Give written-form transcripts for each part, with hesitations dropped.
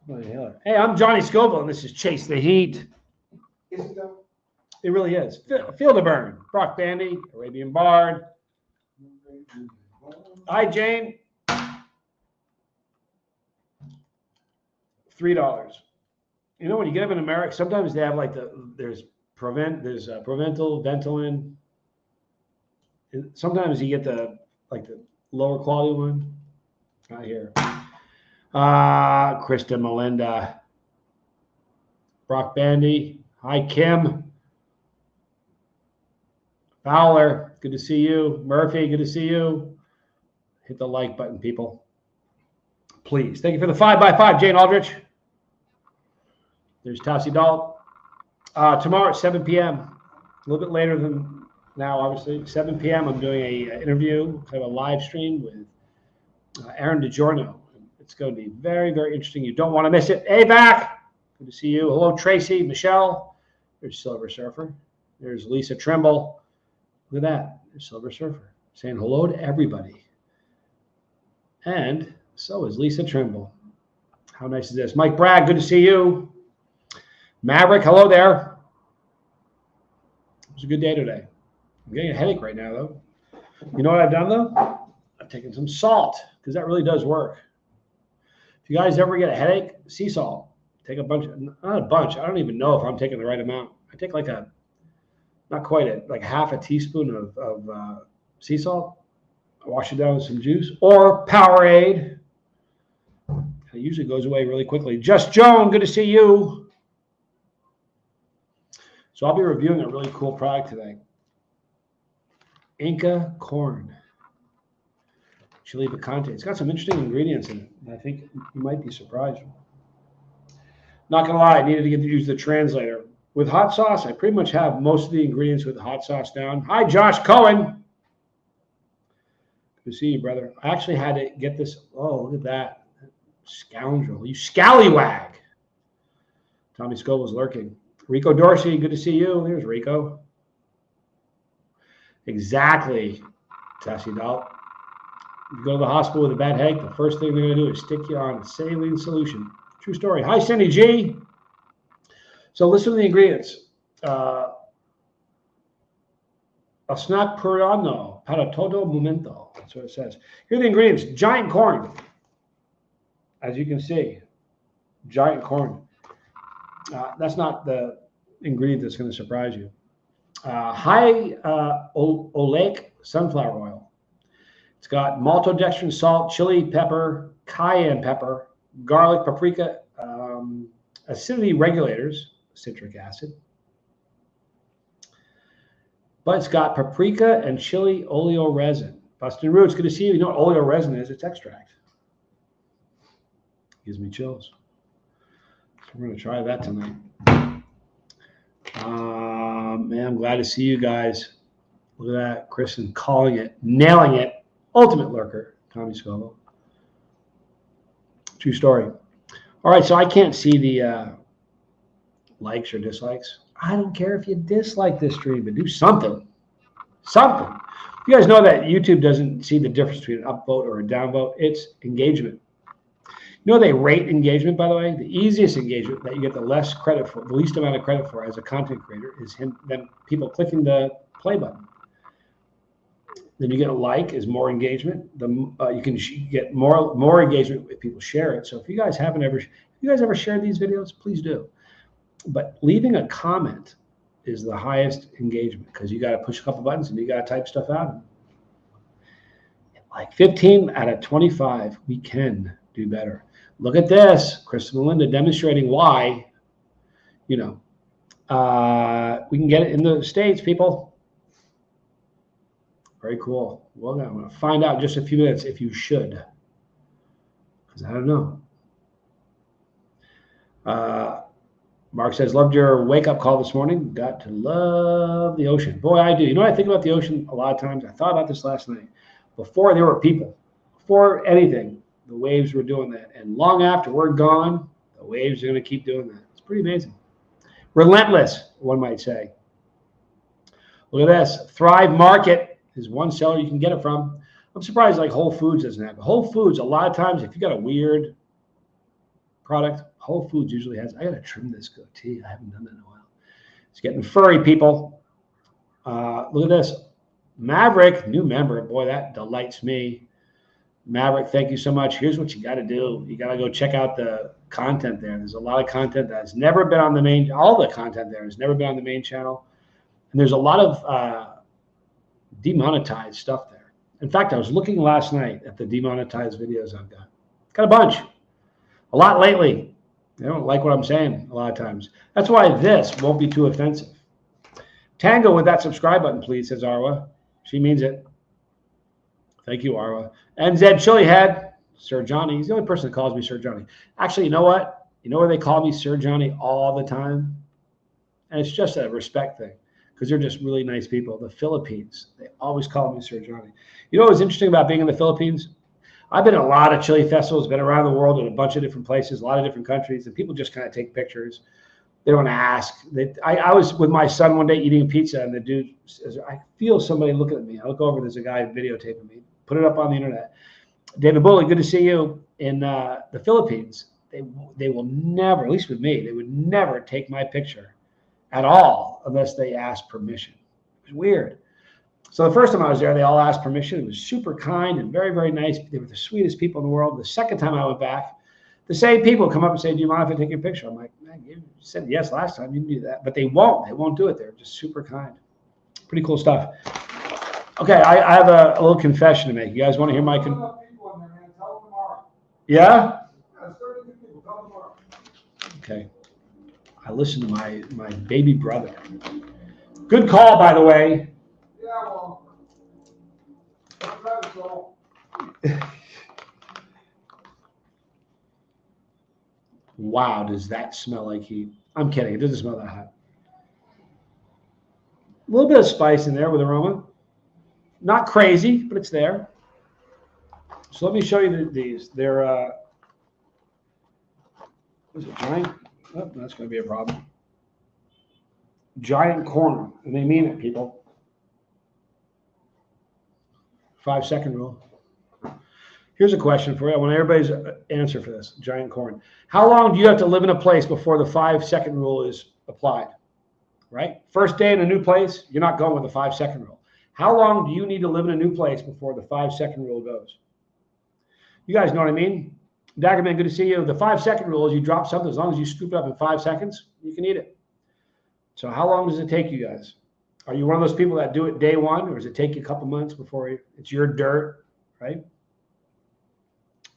Hey, I'm Johnny Scoville, and this is Chase the Heat. Is it though? It really is. Feel the burn. Brock Bandy, Arabian Bard. Hi, Jane. $3. You know, when you get them in America, sometimes they have like there's Proventil, Ventolin. Sometimes you get the lower quality one. Not here. Krista Melinda. Brock Bandy. Hi, Kim. Fowler, good to see you. Murphy, good to see you. Hit the like button, people. Please. Thank you for the 5x5, Jane Aldrich. There's Tassie Dahl. Tomorrow at 7 p.m. A little bit later than now, obviously. 7 p.m. I'm doing an interview, kind of a live stream with Aaron DiGiorno. It's going to be very, very interesting. You don't want to miss it. Hey, back. Good to see you. Hello, Tracy, Michelle. There's Silver Surfer. There's Lisa Trimble. Look at that. There's Silver Surfer saying hello to everybody. And so is Lisa Trimble. How nice is this? Mike Bragg, good to see you. Maverick, hello there. It was a good day today. I'm getting a headache right now, though. You know what I've done, though? I've taken some salt because that really does work. If you guys ever get a headache, sea salt. Take a bunch, not a bunch. I don't even know if I'm taking the right amount. I take like not quite like half a teaspoon of sea salt. I wash it down with some juice or Powerade. It usually goes away really quickly. Just Joan, good to see you. So I'll be reviewing a really cool product today. Inca corn. Chili picante. It's got some interesting ingredients in it. And I think you might be surprised. Not gonna lie, I needed to use the translator. With hot sauce, I pretty much have most of the ingredients with the hot sauce down. Hi, Josh Cohen. Good to see you, brother. I actually had to get this. Oh, look at that. Scoundrel. You scallywag. Tommy Scoville's lurking. Rico Dorsey, good to see you. There's Rico. Exactly, Tassie Dahl. You go to the hospital with a bad headache, the first thing they're going to do is stick you on a saline solution. True story. Hi, Cindy G. So listen to the ingredients. A snack peruano para todo momento. That's what it says. Here are the ingredients. Giant corn. As you can see, giant corn. That's not the ingredient that's going to surprise you. High oleic sunflower oil. It's got maltodextrin, salt, chili pepper, cayenne pepper, garlic, paprika, acidity regulators, citric acid. But it's got paprika and chili oleo resin. Bustin' Roots, good to see you. You know what oleo resin is? It's extract. Gives me chills. So we're going to try that tonight. Man, I'm glad to see you guys. Look at that. Kristen calling it, nailing it. Ultimate lurker, Tommy Scoville. True story. All right, so I can't see the likes or dislikes. I don't care if you dislike this stream, but do something. Something. You guys know that YouTube doesn't see the difference between an upvote or a downvote. It's engagement. You know they rate engagement, by the way? The easiest engagement that you get the least amount of credit for as a content creator is them people clicking the play button. Then you get a like is more engagement. You can get more engagement if people share it. So if you guys ever shared these videos, please do. But leaving a comment is the highest engagement because you got to push a couple buttons and you got to type stuff out. Like 15 out of 25, we can do better. Look at this, Krista Melinda demonstrating why, we can get it in the States, people. Very cool. Well, I'm going to find out in just a few minutes if you should, because I don't know. Mark says, loved your wake-up call this morning. Got to love the ocean. Boy, I do. You know what I think about the ocean a lot of times? I thought about this last night. Before there were people, before anything, the waves were doing that. And long after we're gone, the waves are going to keep doing that. It's pretty amazing. Relentless, one might say. Look at this. Thrive Market is one seller you can get it from. I'm surprised like Whole Foods doesn't have it. Whole Foods, a lot of times, if you got a weird product. Whole Foods usually has. I got to trim this goatee. I haven't done that in a while. It's getting furry, people. Look at this. Maverick, new member. Boy, that delights me. Maverick, thank you so much. Here's what you got to do. You got to go check out the content there. There's a lot of content that's never been on the main, all the content there has never been on the main channel. And there's a lot of demonetized stuff there. In fact, I was looking last night at the demonetized videos I've got. Got a bunch. A lot lately. They don't like what I'm saying a lot of times. That's why this won't be too offensive. Tango with that subscribe button, please, says Arwa. She means it. Thank you, Arwa. NZ Chilihead, Sir Johnny. He's the only person that calls me Sir Johnny. Actually, you know what? You know where they call me Sir Johnny all the time? And it's just a respect thing because they're just really nice people. The Philippines, they always call me Sir Johnny. You know what's interesting about being in the Philippines? I've been at a lot of chili festivals, been around the world in a bunch of different places, a lot of different countries, and people just kind of take pictures. They don't ask. I was with my son one day eating a pizza, and the dude says, I feel somebody looking at me. I look over, there's a guy videotaping me. Put it up on the internet. David Bully, good to see you in the Philippines. They will never, at least with me, they would never take my picture at all unless they ask permission. It was weird. So the first time I was there, they all asked permission. It was super kind and very, very nice. They were the sweetest people in the world. The second time I went back, the same people come up and say, do you mind if I take your picture? I'm like, man, you said yes last time. You can do that. But they won't. They won't do it. They're just super kind. Pretty cool stuff. Okay, I have a little confession to make. You guys want to hear my Yeah? Okay. I listen to my baby brother. Good call, by the way. Yeah, well. Wow, does that smell like heat? I'm kidding. It doesn't smell that hot. A little bit of spice in there with aroma. Not crazy, but it's there. So let me show you these. They're, was it giant? Oh, that's going to be a problem. Giant corn, and they mean it, people. 5-second rule. Here's a question for you. I want everybody's answer for this. Giant corn. How long do you have to live in a place before the 5-second rule is applied? Right? First day in a new place, you're not going with the 5-second rule. How long do you need to live in a new place before the 5-second rule goes? You guys know what I mean? Daggerman, good to see you. The 5-second rule is you drop something, as long as you scoop it up in 5 seconds, you can eat it. So how long does it take you guys? Are you one of those people that do it day one, or does it take you a couple months before it's your dirt, right?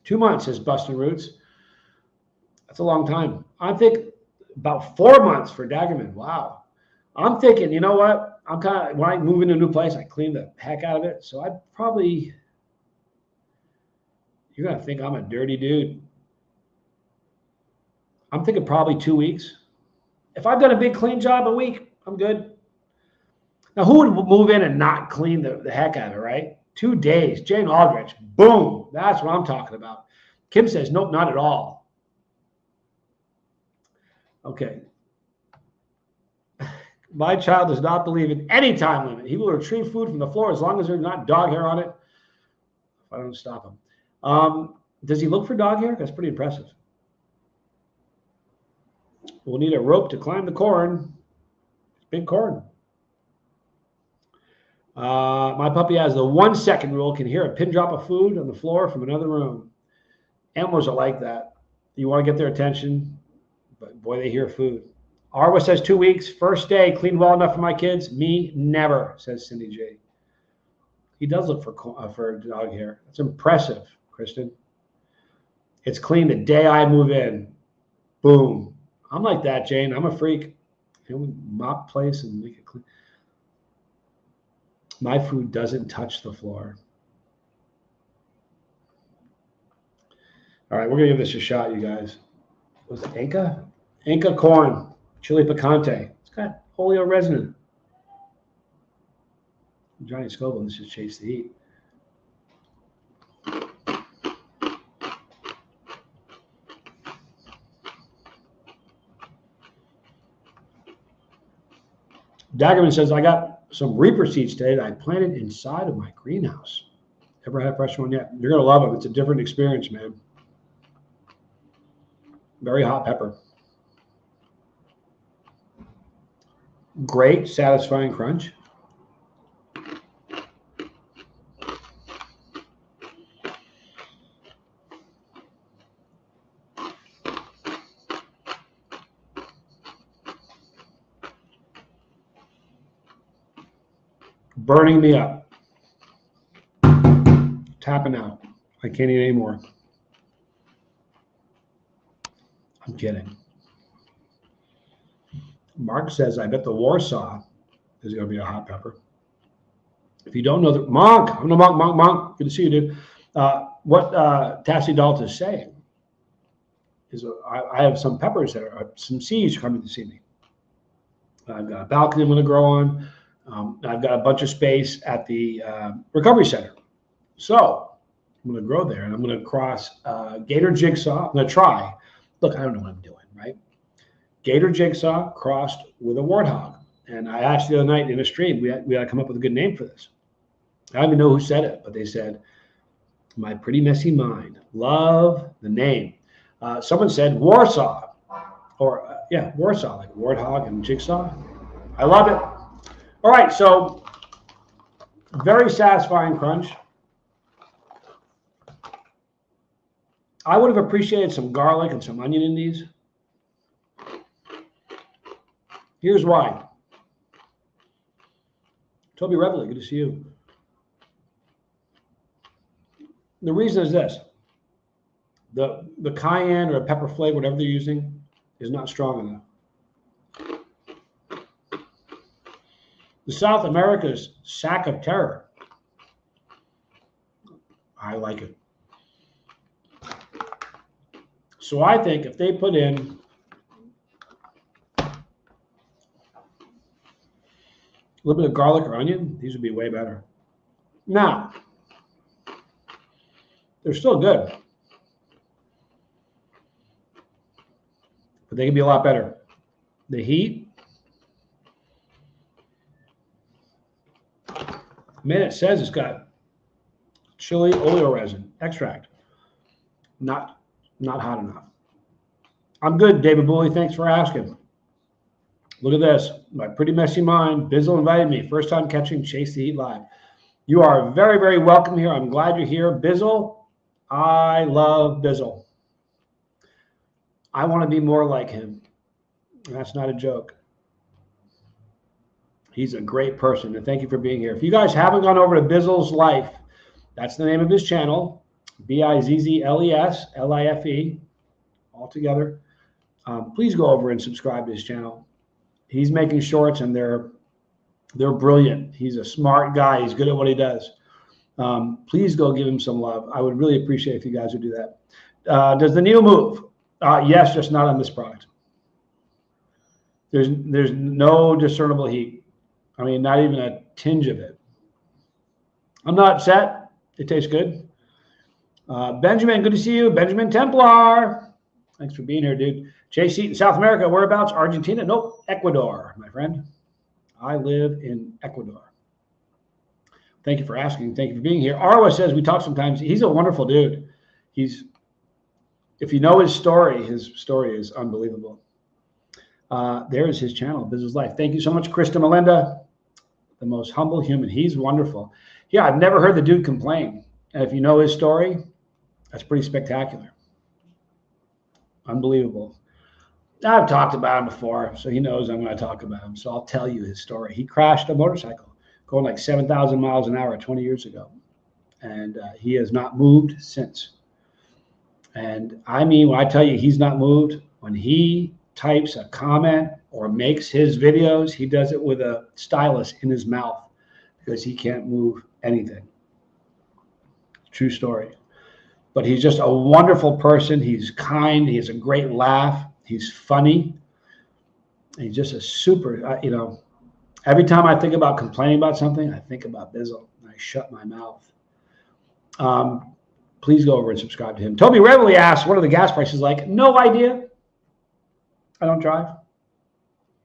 2 months, says Bustin' Roots. That's a long time. I'm thinking about 4 months for Daggerman. Wow. I'm thinking, you know what? I'm kind of, when I move into a new place, I clean the heck out of it. So I'd probably, you're going to think I'm a dirty dude. I'm thinking probably 2 weeks. If I've done a big clean job, a week, I'm good. Now, who would move in and not clean the heck out of it, right? 2 days. Jane Aldrich, boom. That's what I'm talking about. Kim says, nope, not at all. Okay. My child does not believe in any time limit. He will retrieve food from the floor as long as there's not dog hair on it. If I don't stop him. Does he look for dog hair? That's pretty impressive. We'll need a rope to climb the corn. It's big corn. My puppy has the 1-second rule, can hear a pin drop of food on the floor from another room. Animals are like that. You want to get their attention, but boy, they hear food. Arwa says 2 weeks. First day, cleaned well enough for my kids. Me, never, says Cindy J. He does look for dog hair. That's impressive, Kristen. It's clean the day I move in. Boom. I'm like that, Jane. I'm a freak. We mop place and make it clean. My food doesn't touch the floor. All right, we're going to give this a shot, you guys. Was it Inca? Inca corn, chili picante. It's got oleo resin. Johnny Scoble, let's just chase the heat. Daggerman says, I got some Reaper seeds today that I planted inside of my greenhouse. Ever had a fresh one yet? You're going to love them. It's a different experience, man. Very hot pepper. Great, satisfying crunch. Burning me up. Tapping out. I can't eat anymore. I'm kidding. Mark says, I bet the Warsaw is going to be a hot pepper. If you don't know the Monk, I'm the Monk. Good to see you, dude. What Tassie Dalt is saying is I have some peppers that are some seeds coming to see me. I've got a balcony I'm going to grow on. I've got a bunch of space at the recovery center. So I'm going to grow there, and I'm going to cross Gator Jigsaw. I'm going to try. Look, I don't know what I'm doing, right? Gator Jigsaw crossed with a warthog. And I asked the other night in a stream, we had to come up with a good name for this. I don't even know who said it, but they said, my pretty messy mind. Love the name. Someone said Warsaw, or Warsaw, like warthog and jigsaw. I love it. All right, so very satisfying crunch. I would have appreciated some garlic and some onion in these. Here's why. Toby Reveley, good to see you. The reason is this. The cayenne or pepper flavor, whatever they're using, is not strong enough. The South America's sack of terror. I like it. So I think if they put in a little bit of garlic or onion, these would be way better. Now, they're still good, but they can be a lot better. The heat, man, it says it's got chili oleoresin extract. Not hot enough. I'm good, David Bully. Thanks for asking. Look at this. My pretty messy mind. Bizzle invited me. First time catching Chase the Heat live. You are very, very welcome here. I'm glad you're here. Bizzle, I love Bizzle. I want to be more like him. That's not a joke. He's a great person, and thank you for being here. If you guys haven't gone over to Bizzle's Life, that's the name of his channel. Bizzles, Life, all together. Please go over and subscribe to his channel. He's making shorts, and they're brilliant. He's a smart guy. He's good at what he does. Please go give him some love. I would really appreciate if you guys would do that. Does the needle move? Yes, just not on this product. There's no discernible heat. I mean, not even a tinge of it. I'm not upset. It tastes good. Benjamin, good to see you. Benjamin Templar. Thanks for being here, dude. Chase Eaton, South America. Whereabouts? Argentina? Nope. Ecuador, my friend. I live in Ecuador. Thank you for asking. Thank you for being here. Arwa says we talk sometimes. He's a wonderful dude. If you know his story is unbelievable. There's his channel, Business Life. Thank you so much, Krista Melinda. The most humble human. He's wonderful. Yeah, I've never heard the dude complain. And if you know his story, that's pretty spectacular. Unbelievable. I've talked about him before, so he knows I'm going to talk about him. So I'll tell you his story. He crashed a motorcycle going like 7,000 miles an hour 20 years ago. And he has not moved since. And I mean, when I tell you he's not moved, when he types a comment or makes his videos, he does it with a stylus in his mouth because he can't move anything. True story. But he's just a wonderful person. He's kind. He has a great laugh. He's funny. He's just a super, every time I think about complaining about something, I think about Bizzle. And I shut my mouth. Please go over and subscribe to him. Toby Reveley asks, what are the gas prices like? No idea. I don't drive.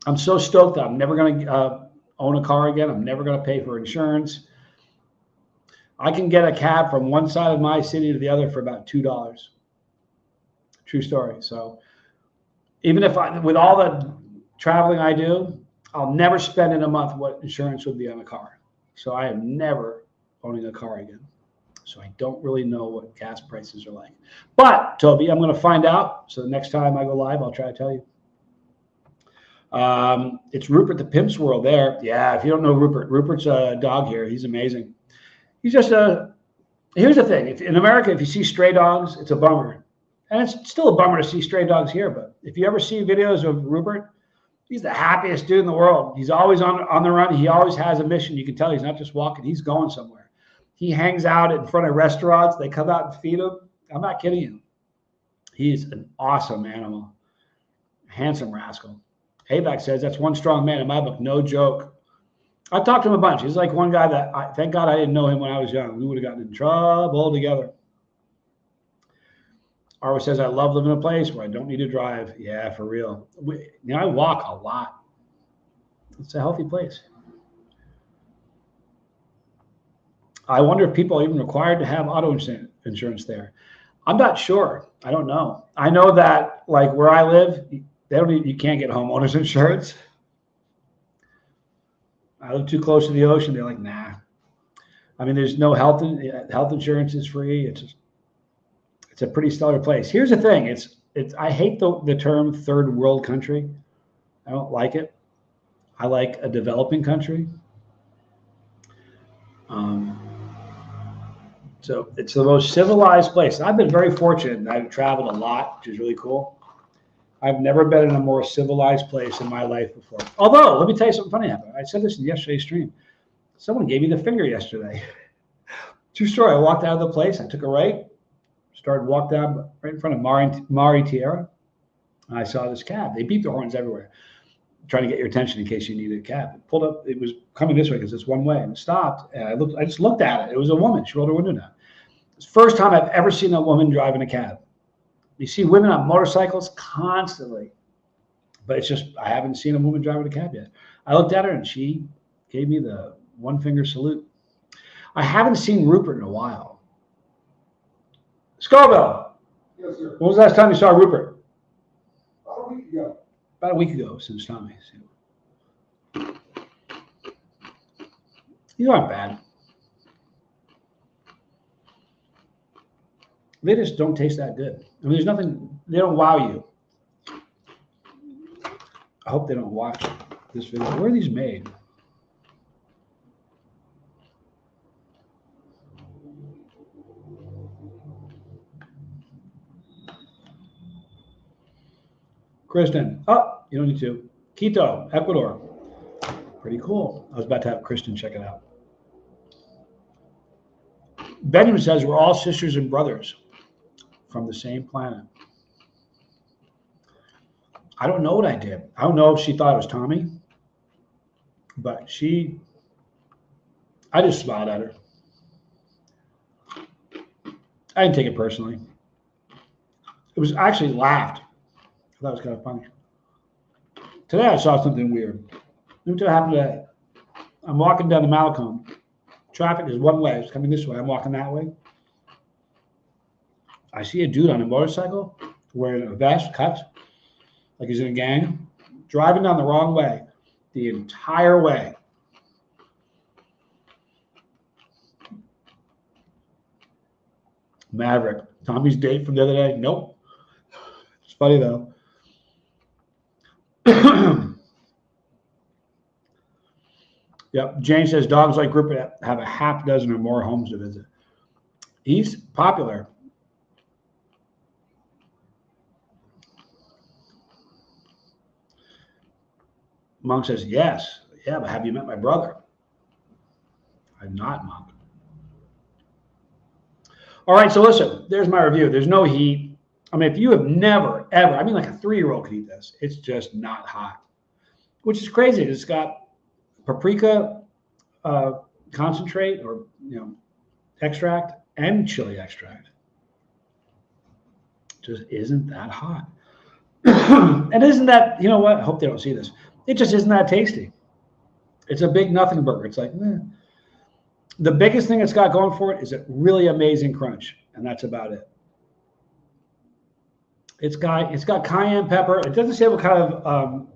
I'm so stoked that I'm never going to own a car again. I'm never going to pay for insurance. I can get a cab from one side of my city to the other for about $2. True story. So Even if with all the traveling I do, I'll never spend in a month what insurance would be on a car. So I am never owning a car again. So I don't really know what gas prices are like. But Toby, I'm going to find out. So the next time I go live, I'll try to tell you. It's Rupert the Pimp's World there. Yeah, if you don't know Rupert, Rupert's a dog here. He's amazing. He's just here's the thing. If in America, if you see stray dogs, it's a bummer. And it's still a bummer to see stray dogs here. But if you ever see videos of Rupert, he's the happiest dude in the world. He's always on the run. He always has a mission. You can tell he's not just walking. He's going somewhere. He hangs out in front of restaurants. They come out and feed him. I'm not kidding you. He's an awesome animal. Handsome rascal. Hayback says that's one strong man in my book. No joke. I've talked to him a bunch. He's like one guy that thank God I didn't know him when I was young. We would have gotten in trouble together. Arwa says, I love living in a place where I don't need to drive. Yeah, for real. I walk a lot. It's a healthy place. I wonder if people are even required to have auto insurance there. I'm not sure. I don't know. I know that like where I live, you can't get homeowners insurance. I live too close to the ocean. They're like, nah. I mean, there's no health insurance is free. It's a pretty stellar place. Here's the thing. I hate the term third world country. I don't like it. I like a developing country. So it's the most civilized place. I've been very fortunate. I've traveled a lot, which is really cool. I've never been in a more civilized place in my life before. Although, let me tell you something funny happened. I said this in yesterday's stream. Someone gave me the finger yesterday. True story. I walked out of the place. I took a right. Started walk down right in front of Mari Tierra. And I saw this cab. They beat their horns everywhere, trying to get your attention in case you needed a cab. It pulled up. It was coming this way because it's one way, and it stopped. And I just looked at it. It was a woman. She rolled her window down. It's the first time I've ever seen a woman driving a cab. You see women on motorcycles constantly, but it's just I haven't seen a woman driving a cab yet. I looked at her and she gave me the one finger salute. I haven't seen Rupert in a while. Scoville. Yes, sir. When was the last time you saw Rupert? About a week ago. About a week ago since Tommy. These aren't bad. They just don't taste that good. I mean, there's nothing, they don't wow you. I hope they don't watch this video. Where are these made? Kristen. Oh, you don't need to. Quito, Ecuador. Pretty cool. I was about to have Kristen check it out. Benjamin says we're all sisters and brothers from the same planet. I don't know what I did. I don't know if she thought it was Tommy, but I just smiled at her. I didn't take it personally. It was actually laughed. I thought it was kind of funny. Today I saw something weird. Let me tell you what happened today. I'm walking down the Malcolm. Traffic is one way. It's coming this way. I'm walking that way. I see a dude on a motorcycle wearing a vest, cut, like he's in a gang, driving down the wrong way the entire way. Maverick. Tommy's date from the other day? Nope. It's funny though. Yep. Jane says dogs like Rupert have a half dozen or more homes to visit. He's popular. Monk says, yes. Yeah, but have you met my brother? I've not, Monk. All right, so listen, there's my review. There's no heat. I mean, if you have never, ever, I mean, like a 3-year-old could eat this. It's just not hot, which is crazy. It's got paprika concentrate or, extract and chili extract. Just isn't that hot. And isn't that, you know what? I hope they don't see this. It just isn't that tasty. It's a big nothing burger. It's like, The biggest thing it's got going for it is a really amazing crunch, and that's about it. It's got cayenne pepper. It doesn't say what kind of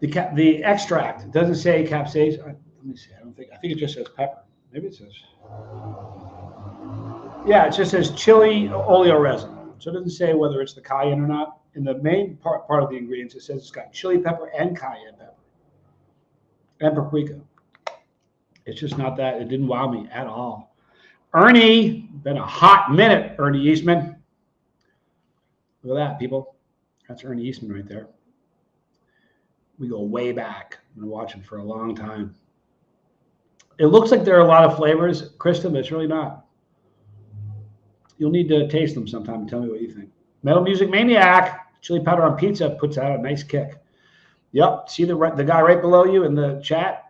the extract. It doesn't say capsaicin. Let me see. I think it just says pepper. Maybe it says. Yeah, it just says chili oleoresin. So it doesn't say whether it's the cayenne or not. In the main part of the ingredients, it says it's got chili pepper and cayenne pepper and paprika. It's just not that. It didn't wow me at all. Ernie, been a hot minute, Ernie Eastman. Look at that, people. That's Ernie Eastman right there. We go way back. I've been watching for a long time. It looks like there are a lot of flavors, Krista, but it's really not. You'll need to taste them sometime and tell me what you think. Metal Music Maniac, chili powder on pizza puts out a nice kick. Yep, see the guy right below you in the chat?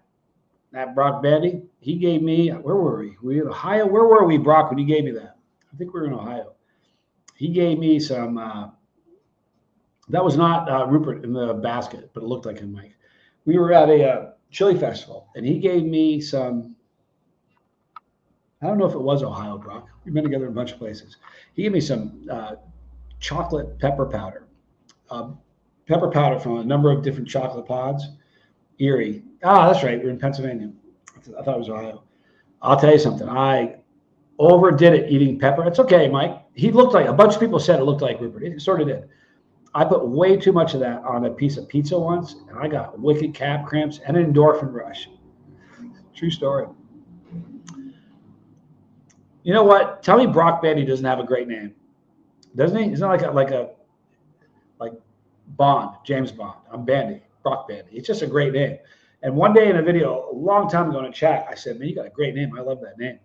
That Brock Bandy, he gave me, where were we? Were we in Ohio? Where were we, Brock, when you gave me that? I think we were in Ohio. He gave me some, that was not Rupert in the basket, but it looked like him, Mike. We were at a chili festival, and he gave me some, I don't know if it was Ohio, Brock. We've been together in a bunch of places. He gave me some chocolate pepper powder. Pepper powder from a number of different chocolate pods. Erie. Ah, that's right. We're in Pennsylvania. I thought it was Ohio. I'll tell you something. I overdid it eating pepper. It's okay, Mike. He looked like, a bunch of people said it looked like Rupert. It sort of did. I put way too much of that on a piece of pizza once, and I got wicked calf cramps and an endorphin rush. True story. You know what? Tell me Brock Bandy doesn't have a great name. Doesn't he? It's not like Bond, James Bond. I'm Bandy, Brock Bandy. It's just a great name. And one day in a video, a long time ago in a chat, I said, man, you got a great name. I love that name.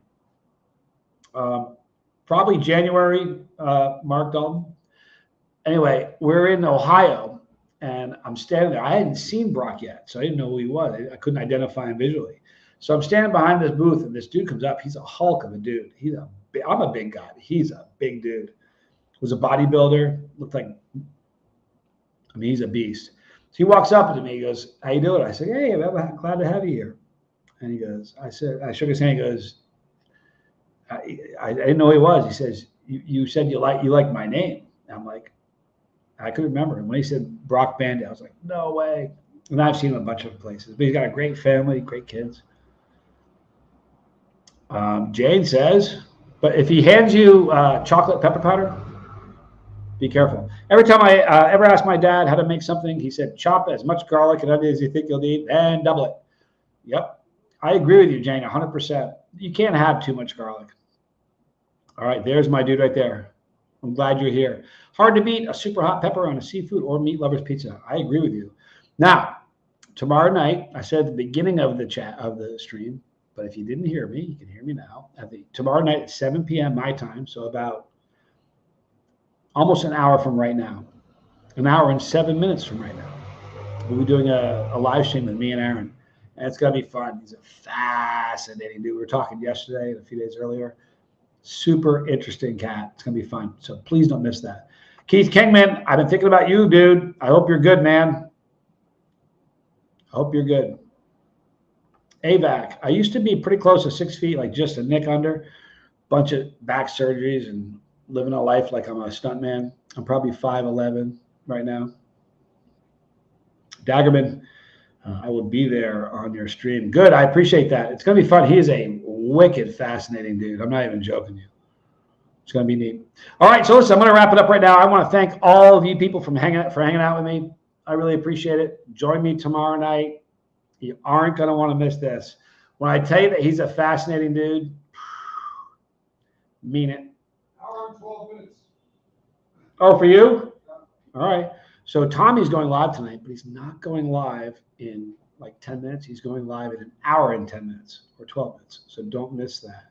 Probably January, Mark Dalton. Anyway, we're in Ohio, and I'm standing there. I hadn't seen Brock yet, so I didn't know who he was. I couldn't identify him visually. So I'm standing behind this booth, and this dude comes up. He's a hulk of a dude. I'm a big guy. He's a big dude. Was a bodybuilder. Looked like, I mean, he's a beast. So he walks up to me. He goes, "How you doing?" I said, "Hey, I'm glad to have you here." And he goes, I shook his hand. He goes, I didn't know who he was. He says, "You said you like my name." And I'm like, I couldn't remember. And when he said Brock Bandy, I was like, no way. And I've seen him a bunch of places, but he's got a great family, great kids. Jane says, but if he hands you chocolate pepper powder, be careful. Every time I ever asked my dad how to make something, he said, chop as much garlic and onion as you think you'll need and double it. Yep. I agree with you, Jane, 100%. You can't have too much garlic. All right, there's my dude right there. I'm glad you're here. Hard to beat a super hot pepper on a seafood or meat lover's pizza. I agree with you. Now, tomorrow night, I said at the beginning of the stream, but if you didn't hear me, you can hear me now. Tomorrow night at 7 p.m. my time, so about almost an hour from right now, an hour and 7 minutes from right now, we'll be doing a live stream with me and Aaron, and it's going to be fun. He's a fascinating dude. We were talking yesterday and a few days earlier. Super interesting cat. It's going to be fun, so please don't miss that. Keith Kingman, I've been thinking about you, dude. I hope you're good, man. I hope you're good. AVAC. I used to be pretty close to 6 feet, like just a nick under. Bunch of back surgeries and living a life like I'm a stuntman. I'm probably 5'11" right now. Daggerman, I will be there on your stream. Good. I appreciate that. It's going to be fun. He is a wicked, fascinating dude. I'm not even joking you. It's going to be neat. All right. So listen, I'm going to wrap it up right now. I want to thank all of you people for hanging out with me. I really appreciate it. Join me tomorrow night. You aren't going to want to miss this. When I tell you that he's a fascinating dude, mean it. Hour and 12 minutes. Oh, for you? All right. So Tommy's going live tonight, but he's not going live in like 10 minutes. He's going live in an hour and 10 minutes or 12 minutes. So don't miss that.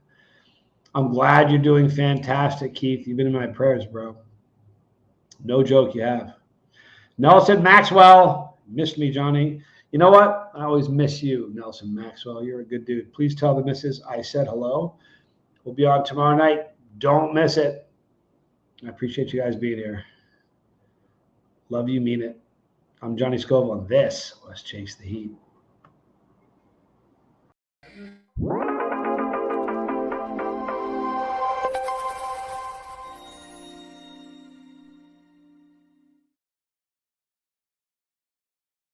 I'm glad you're doing fantastic, Keith. You've been in my prayers, bro. No joke, you have. Nelson Maxwell, missed me, Johnny. You know what? I always miss you, Nelson Maxwell. You're a good dude. Please tell the missus I said hello. We'll be on tomorrow night. Don't miss it. I appreciate you guys being here. Love you, mean it. I'm Johnny Scoville, and this was Chase the Heat.